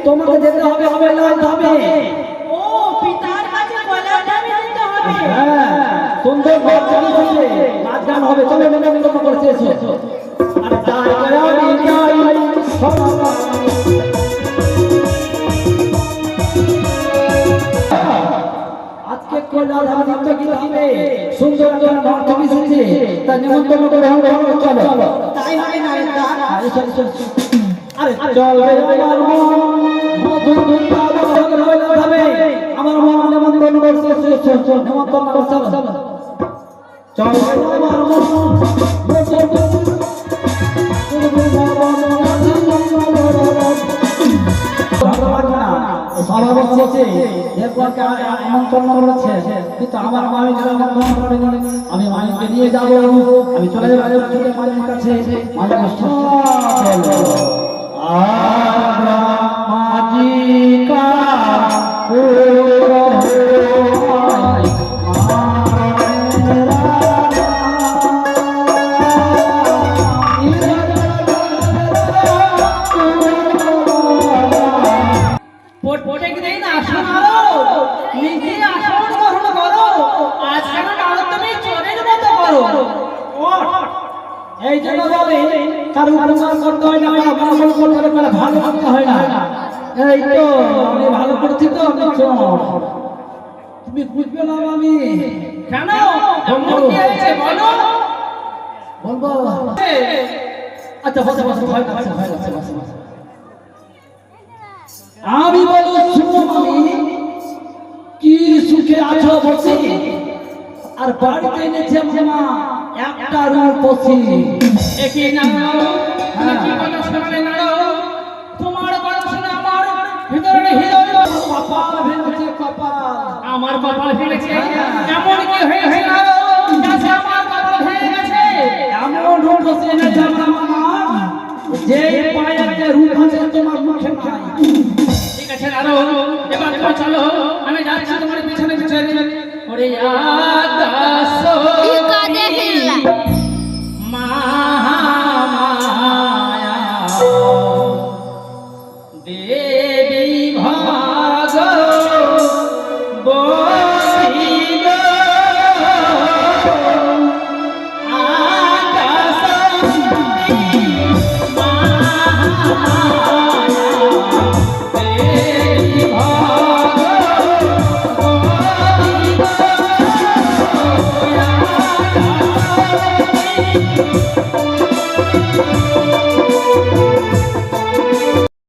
তোমাকে যেতে হবে লাল ধামে। ও পিতার কাছে গলার ধামে যেতে হবে। হ্যাঁ, সুন্দর ঘর চলছে, নাচ গান হবে, চলো নেমন্তন্ন করতে এসো। আর যাই আজকে কয়লা ধামে গীত হবে, সুন্দর ঘর চলছে, তা নেমন্তন্ন করে চলো। তাই হবে না রে তা। আরে চল আমার মন নেমন্তন্ন করছে, নেমন্তন্ন করছে, চল আমার আমি মালিককে নিয়ে যাবো, আমি চলে যাবো মালিকের কাছে। এই জন্য বলে কারো উপকার করতে হয় না, মঙ্গল করতে হয় না, ভালো করতে হয় না। এই তো আমি ভালো করছি তো, তুমি বুঝবে না আমি কেন কি হয়েছে বলো? বলবো। আচ্ছা বসে বসে ভয় লাগছে। আমি বলি শুনো আমি কি সুখে আছো বসে, আর বাড়িতে এনেছে মা একটা রূপ বসি। একে নাও তুমি কি কথা শোনালে না? তোমার কথা শুনে আমার ভিতরে হৃদয় কপাল ভেঙেছে, কপাল আমার কপাল ভেঙেছে। এমন কি হয়েছে না যাতে আমার কপাল ভেঙে গেছে? এমন রূপ বসে এনেছে আমার মা, যে পায়েতে রূপ আছে তোমার মুখে নাই। ঠিক আছে নারো, এবার চলো আমি যাচ্ছি তোমার পিছনে পিছনে। ওরে